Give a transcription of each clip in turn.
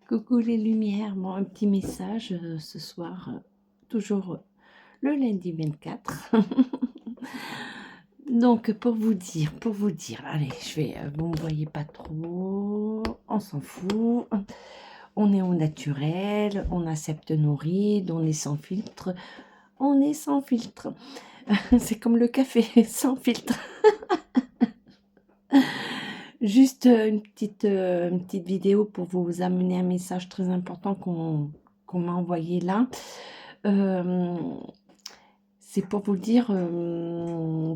Coucou les lumières, bon un petit message ce soir, toujours le lundi 24. Donc pour vous dire, allez, vous me voyez pas trop, on s'en fout, on est au naturel, on accepte nos rides, on est sans filtre, on est sans filtre. C'est comme le café, sans filtre. Juste une petite vidéo pour vous amener un message très important qu'on m'a envoyé là. C'est pour vous dire,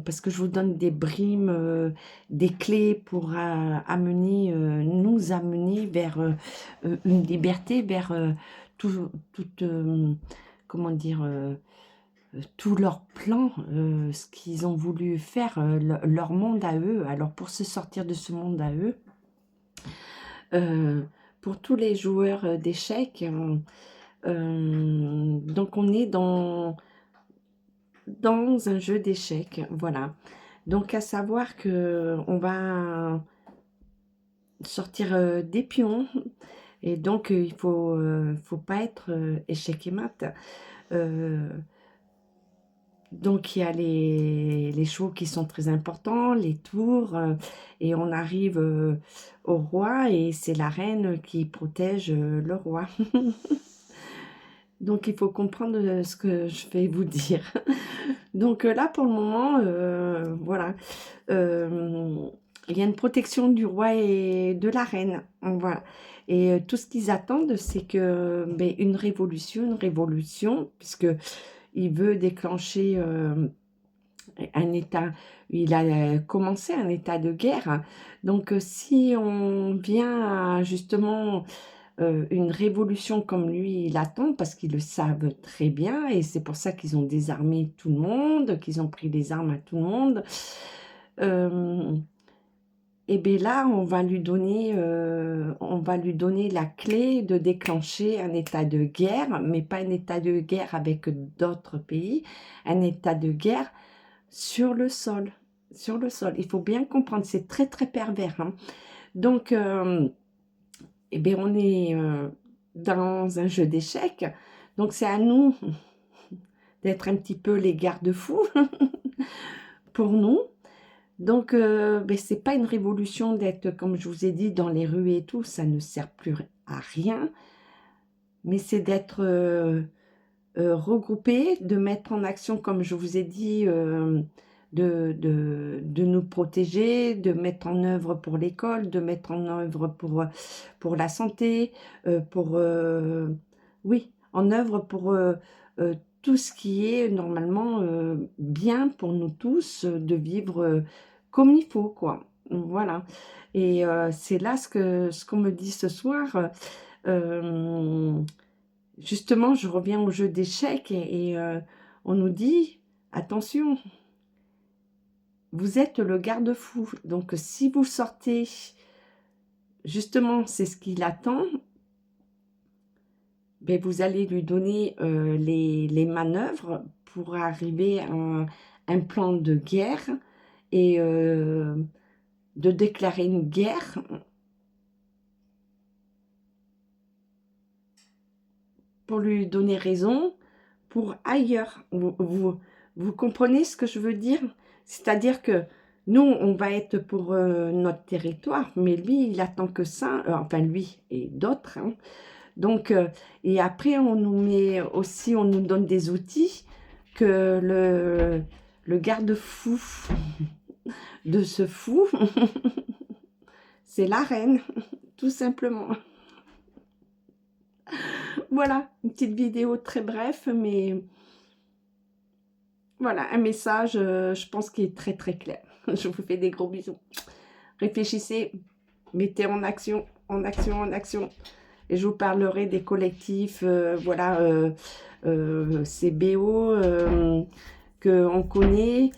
parce que je vous donne des brimes, des clés pour nous amener vers une liberté, vers toute, comment dire, tout leur plan, ce qu'ils ont voulu faire, leur monde à eux. Alors pour se sortir de ce monde à eux, pour tous les joueurs d'échecs, donc on est dans un jeu d'échecs, voilà. Donc à savoir que on va sortir des pions, et donc il faut pas être échec et mat. Donc il y a les chevaux qui sont très importants, les tours, et on arrive au roi, et c'est la reine qui protège le roi. Donc il faut comprendre ce que je vais vous dire. Donc là pour le moment, voilà, il y a une protection du roi et de la reine, voilà. Et tout ce qu'ils attendent, c'est que une révolution, puisque il veut déclencher un état, il a commencé un état de guerre. Donc si on vient justement une révolution comme lui il attend, parce qu'ils le savent très bien, et c'est pour ça qu'ils ont désarmé tout le monde, qu'ils ont pris les armes à tout le monde, et bien là on va lui donner la clé de déclencher un état de guerre, mais pas un état de guerre avec d'autres pays, un état de guerre sur le sol. Sur le sol, il faut bien comprendre, c'est très très pervers, hein. Donc eh bien, on est dans un jeu d'échecs, donc c'est à nous d'être un petit peu les garde-fous pour nous. Donc, c'est pas une révolution d'être, comme je vous ai dit, dans les rues et tout, ça ne sert plus à rien, mais c'est d'être regroupé, de mettre en action, comme je vous ai dit, de nous protéger, de mettre en œuvre pour l'école, de mettre en œuvre pour la santé, oui, en œuvre pour tout ce qui est normalement bien pour nous tous, de vivre comme il faut, quoi. Voilà. Et c'est là ce qu'on me dit ce soir. Justement, je reviens au jeu d'échecs, et on nous dit, attention, vous êtes le garde-fou. Donc, si vous sortez, justement, c'est ce qu'il attend, vous allez lui donner les manœuvres pour arriver à un plan de guerre, et de déclarer une guerre pour lui donner raison pour ailleurs. Vous comprenez ce que je veux dire? C'est-à-dire que nous, on va être pour notre territoire, mais lui, il attend que ça, enfin lui et d'autres, hein. Donc, et après, on nous met aussi, on nous donne des outils que le garde-fou de ce fou, c'est la reine, tout simplement. Voilà, une petite vidéo très bref, mais voilà, un message, je pense, qui est très très clair. Je vous fais des gros bisous. Réfléchissez, mettez en action, en action, en action. Et je vous parlerai des collectifs, voilà, CBO, qu'on connaît.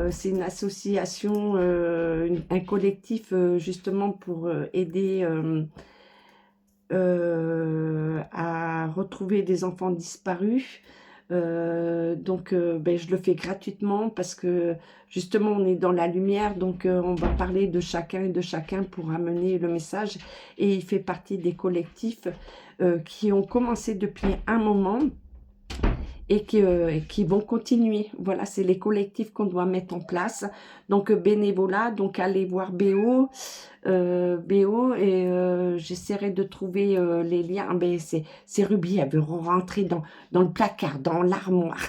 C'est une association, un collectif, justement pour aider à retrouver des enfants disparus. Ben, je le fais gratuitement parce que justement on est dans la lumière, donc on va parler de chacun et de chacun pour amener le message. Et il fait partie des collectifs qui ont commencé depuis un moment et qui vont continuer. Voilà, c'est les collectifs qu'on doit mettre en place. Donc, bénévolat, donc allez voir BO, et j'essaierai de trouver les liens. Ah, ben, c'est Ruby, elle veut rentrer dans le placard, dans l'armoire.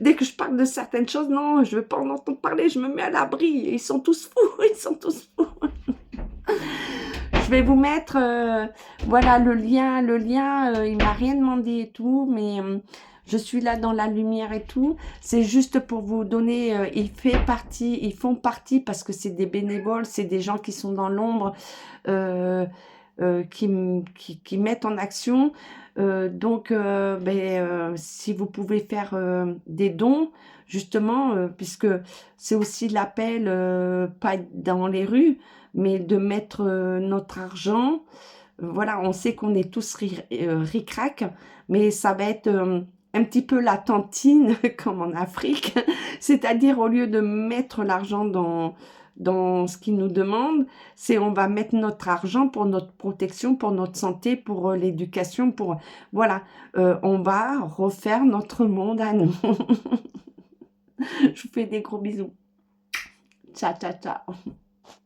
Dès que je parle de certaines choses, non, je ne veux pas en entendre parler, je me mets à l'abri. Ils sont tous fous, ils sont tous fous. Je vais vous mettre, voilà, le lien, il m'a rien demandé et tout, mais je suis là dans la lumière et tout. C'est juste pour vous donner, ils font partie parce que c'est des bénévoles, c'est des gens qui sont dans l'ombre, euh, qui mettent en action. Si vous pouvez faire des dons, justement, puisque c'est aussi l'appel, pas dans les rues, mais de mettre notre argent. Voilà, on sait qu'on est tous ric-rac, mais ça va être un petit peu la tantine, comme en Afrique. C'est-à-dire, au lieu de mettre l'argent dans ce qu'ils nous demandent, c'est on va mettre notre argent pour notre protection, pour notre santé, pour l'éducation, pour... Voilà, on va refaire notre monde à nous. Je vous fais des gros bisous. Ciao, ciao, ciao.